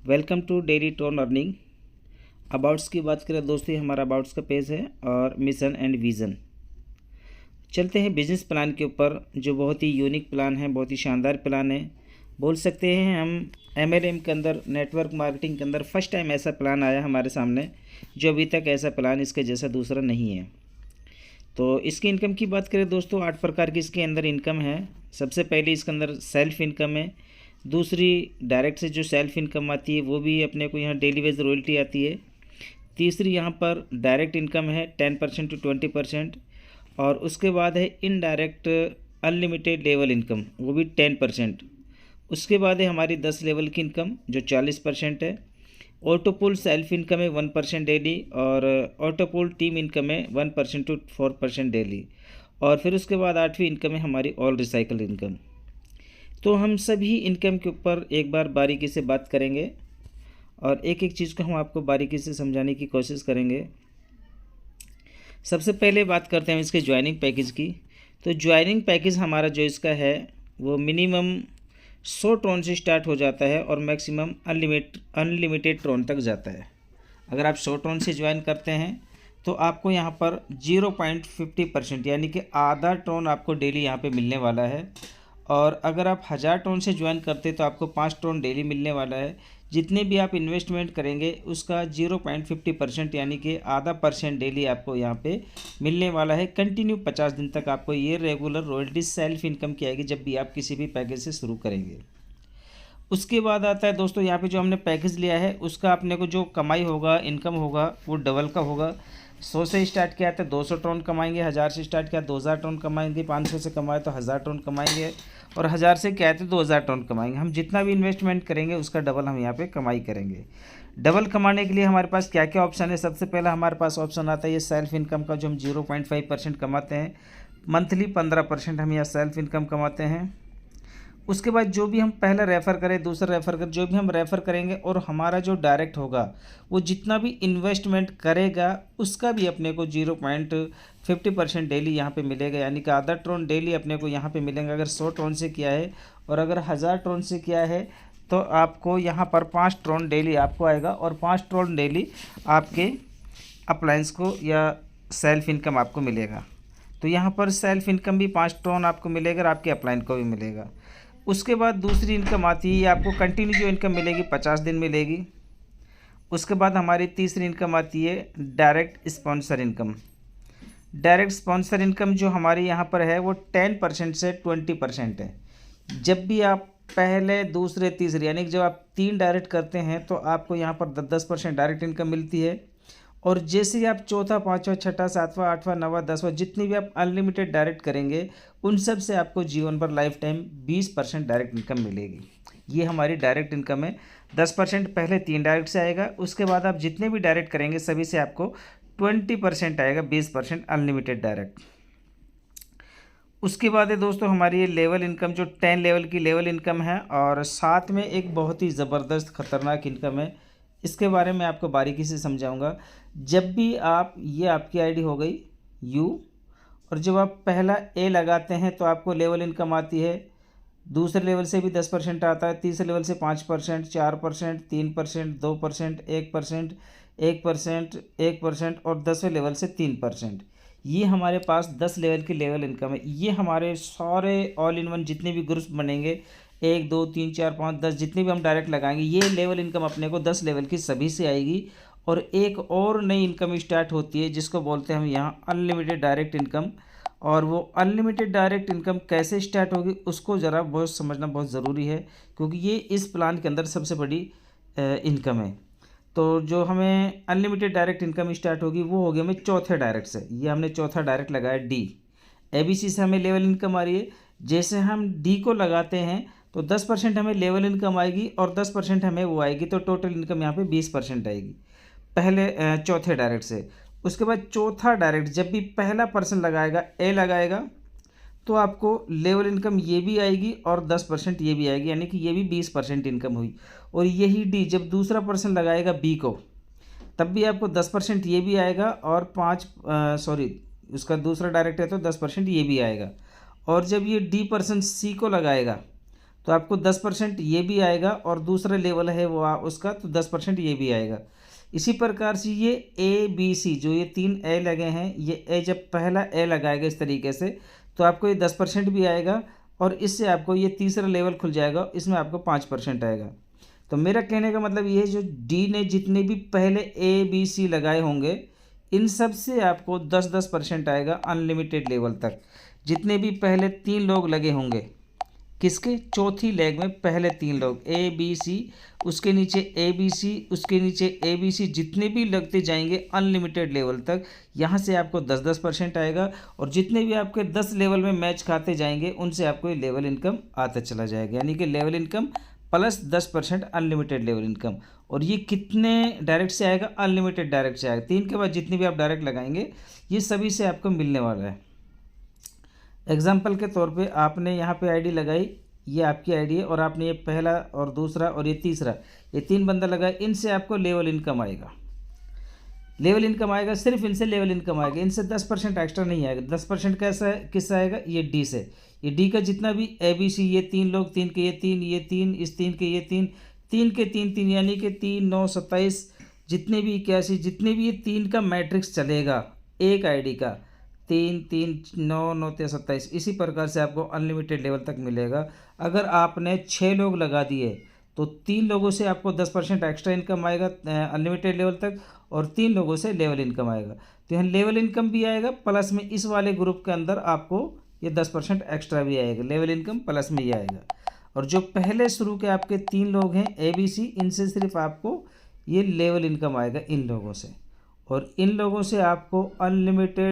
Welcome to daily tone earning. अबाउट्स की बात करें दोस्तों, हमारा अबाउट्स का पेज है और मिशन एंड विज़न। चलते हैं बिजनेस प्लान के ऊपर, जो बहुत ही यूनिक प्लान है, बहुत ही शानदार प्लान है। बोल सकते हैं हम MLM के अंदर, नेटवर्क मार्केटिंग के अंदर फर्स्ट टाइम ऐसा प्लान आया हमारे सामने, जो अभी तक ऐसा प्लान इसके जैसा दूसरा नहीं है। तो इसकी इनकम की बात करें दोस्तों, 8 प्रकार की इसके अंदर इनकम है। सबसे पहले इसके अंदर सेल्फ इनकम है। दूसरी, डायरेक्ट से जो सेल्फ इनकम आती है वो भी अपने को यहाँ डेली वेज रॉयल्टी आती है। तीसरी यहाँ पर डायरेक्ट इनकम है 10% to 20%। और उसके बाद है इनडायरेक्ट अनलिमिटेड लेवल इनकम, वो भी 10%। उसके बाद है हमारी 10 लेवल की इनकम जो 40% है। ऑटोपूल सेल्फ इनकम है 1% डेली, और ऑटोपूल टीम इनकम है 1% to 4% डेली। और फिर उसके बाद 8वीं इनकम है हमारी ऑल रिसाइकल इनकम। तो हम सभी इनकम के ऊपर एक बार बारीकी से बात करेंगे और एक एक चीज़ को हम आपको बारीकी से समझाने की कोशिश करेंगे। सबसे पहले बात करते हैं इसके ज्वाइनिंग पैकेज की। तो ज्वाइनिंग पैकेज हमारा जो इसका है वो मिनिमम 100 ट्रोन से स्टार्ट हो जाता है और मैक्सिमम अनलिमिटेड ट्रोन तक जाता है। अगर आप 100 ट्रोन से ज्वाइन करते हैं तो आपको यहाँ पर 0.50% यानी कि आधा ट्रोन आपको डेली यहाँ पे मिलने वाला है। और अगर आप 1000 टोन से ज्वाइन करते तो आपको 5 टोन डेली मिलने वाला है। जितने भी आप इन्वेस्टमेंट करेंगे उसका 0.50% यानी कि आधा % डेली आपको यहाँ पे मिलने वाला है। कंटिन्यू 50 दिन तक आपको ये रेगुलर रॉयल्टी सेल्फ इनकम की आएगी जब भी आप किसी भी पैकेज से शुरू करेंगे। उसके बाद आता है दोस्तों, यहाँ पे जो हमने पैकेज लिया है उसका अपने को जो कमाई होगा, इनकम होगा, वो डबल का होगा। 100 से स्टार्ट किया तो 200 टन कमाएंगे, 1000 से स्टार्ट किया 2000 टन कमाएंगे, 500 से कमाए तो 1000 टन कमाएंगे, और 1000 से क्या है तो 2000 टन कमाएंगे। हम जितना भी इन्वेस्टमेंट करेंगे उसका डबल हम यहाँ पे कमाई करेंगे। डबल कमाने के लिए हमारे पास क्या क्या ऑप्शन है? सबसे पहला हमारे पास ऑप्शन आता है ये सेल्फ इनकम का, जो हम 0.5% कमाते हैं। मंथली 15% हम यहाँ सेल्फ इनकम कमाते हैं। उसके बाद जो भी हम पहला रेफ़र करें, दूसरा रेफ़र करें, जो भी हम रेफ़र करेंगे और हमारा जो डायरेक्ट होगा वो जितना भी इन्वेस्टमेंट करेगा उसका भी अपने को 0.50% डेली यहाँ पे मिलेगा, यानी कि आधा ट्रोन डेली अपने को यहाँ पे मिलेंगे अगर 100 ट्रोन से किया है। और अगर 1000 ट्रोन से किया है तो आपको यहाँ पर 5 ट्रोन डेली आपको आएगा, और 5 ट्रोन डेली आपके अप्लायंस को या सेल्फ इनकम आपको मिलेगा। तो यहाँ पर सेल्फ इनकम भी 5 ट्रोन आपको मिलेगा और आपके अप्लायंस को भी मिलेगा। उसके बाद दूसरी इनकम आती है, आपको कंटिन्यू जो इनकम मिलेगी 50 दिन मिलेगी। उसके बाद हमारी तीसरी इनकम आती है direct sponsor income. Direct sponsor income जो हमारी यहाँ पर है वो 10% से 20% है। जब भी आप पहले, दूसरे, तीसरे यानी कि जब आप 3 डायरेक्ट करते हैं तो आपको यहाँ पर 10% डायरेक्ट इनकम मिलती है। और जैसे ही आप चौथा, पाँचवा, छठा, सातवां, आठवां, नौवां, 10वां जितनी भी आप अनलिमिटेड डायरेक्ट करेंगे उन सब से आपको जीवन भर लाइफ टाइम 20% डायरेक्ट इनकम मिलेगी। ये हमारी डायरेक्ट इनकम है। 10% पहले 3 डायरेक्ट से आएगा, उसके बाद आप जितने भी डायरेक्ट करेंगे सभी से आपको 20% आएगा, 20% अनलिमिटेड डायरेक्ट। उसके बाद है दोस्तों हमारी ये लेवल इनकम, जो 10 लेवल की लेवल इनकम है, और साथ में एक बहुत ही ज़बरदस्त ख़तरनाक इनकम है। इसके बारे में आपको बारीकी से समझाऊंगा। जब भी आप, ये आपकी आईडी हो गई यू, और जब आप पहला ए लगाते हैं तो आपको लेवल इनकम आती है। दूसरे लेवल से भी 10% आता है, तीसरे लेवल से 5%, 4%, 3%, 2%, 1%, 1%, 1% और 10वें लेवल से 3%। ये हमारे पास 10 लेवल की लेवल इनकम है। ये हमारे सारे ऑल इन वन जितने भी ग्रुप्स बनेंगे, 1 2 3 4 5 10 जितने भी हम डायरेक्ट लगाएंगे, ये लेवल इनकम अपने को 10 लेवल की सभी से आएगी। और एक और नई इनकम स्टार्ट होती है जिसको बोलते हैं हम यहाँ अनलिमिटेड डायरेक्ट इनकम। और वो अनलिमिटेड डायरेक्ट इनकम कैसे स्टार्ट होगी उसको ज़रा बहुत समझना बहुत ज़रूरी है, क्योंकि ये इस प्लान के अंदर सबसे बड़ी इनकम है। तो जो हमें अनलिमिटेड डायरेक्ट इनकम स्टार्ट होगी वो होगी हमें चौथे डायरेक्ट से। ये हमने चौथा डायरेक्ट लगाया डी। ABC से हमें लेवल इनकम आ रही है। जैसे हम डी को लगाते हैं तो 10% हमें लेवल इनकम आएगी और 10% हमें वो आएगी, तो टोटल इनकम यहाँ पे 20% आएगी पहले चौथे डायरेक्ट से। उसके बाद चौथा डायरेक्ट जब भी पहला पर्सन लगाएगा, ए लगाएगा, तो आपको लेवल इनकम ये भी आएगी और 10% ये भी आएगी, यानी कि ये भी 20% इनकम हुई। और यही डी जब दूसरा पर्सन लगाएगा बी को, तब भी आपको 10% ये भी आएगा और उसका दूसरा डायरेक्ट है तो 10% ये भी आएगा। और जब ये डी पर्सन सी को लगाएगा तो आपको 10% ये भी आएगा, और दूसरा लेवल है वो उसका तो 10% ये भी आएगा। इसी प्रकार से ये ए बी सी जो ये 3 ए लगे हैं, ये ए जब पहला ए लगाएगा इस तरीके से तो आपको ये 10% भी आएगा, और इससे आपको ये तीसरा लेवल खुल जाएगा, इसमें आपको 5% आएगा। तो मेरा कहने का मतलब ये है, जो डी ने जितने भी पहले ए बी सी लगाए होंगे इन सब से आपको 10-10% आएगा अनलिमिटेड लेवल तक। जितने भी पहले 3 लोग लगे होंगे, किसके, चौथी लेग में पहले 3 लोग ए बी सी, उसके नीचे ए बी सी, उसके नीचे ए बी सी, जितने भी लगते जाएंगे अनलिमिटेड लेवल तक, यहाँ से आपको 10-10% आएगा। और जितने भी आपके 10 लेवल में मैच खाते जाएंगे उनसे आपको ये लेवल इनकम आता चला जाएगा, यानी कि level income plus 10% unlimited level income. और ये कितने डायरेक्ट से आएगा, अनलिमिटेड डायरेक्ट से आएगा। 3 के बाद जितनी भी आप डायरेक्ट लगाएंगे ये सभी से आपको मिलने वाला है। एग्जाम्पल के तौर पे आपने यहाँ पे आईडी लगाई, ये आपकी आईडी है, और आपने ये पहला और दूसरा और ये तीसरा, ये 3 बंदा लगाए, इनसे आपको लेवल इनकम आएगा। लेवल इनकम आएगा, सिर्फ इनसे लेवल इनकम आएगा, इनसे 10% एक्स्ट्रा नहीं आएगा। 10% कैसा है, किससे आएगा, ये डी से। ये डी का जितना भी ए बी सी, ये 3 लोग, 3 के ये 3, ये 3, इस 3 के ये 3, 3 के 3 3, यानी कि 3 9 27, जितने भी 81, जितने भी ये 3 का मैट्रिक्स चलेगा एक आईडी का, 3 3 9 9 27, इसी प्रकार से आपको अनलिमिटेड लेवल तक मिलेगा। अगर आपने 6 लोग लगा दिए तो 3 लोगों से आपको 10% एक्स्ट्रा इनकम आएगा अनलिमिटेड लेवल तक, और 3 लोगों से लेवल इनकम आएगा। तो यहाँ लेवल इनकम भी आएगा, प्लस में इस वाले ग्रुप के अंदर आपको ये 10% एक्स्ट्रा भी आएगा, लेवल इनकम प्लस में ये आएगा। और जो पहले शुरू के आपके 3 लोग हैं ए बी सी, इनसे सिर्फ आपको ये लेवल इनकम आएगा इन लोगों से, और इन लोगों से आपको अनलिमिटेड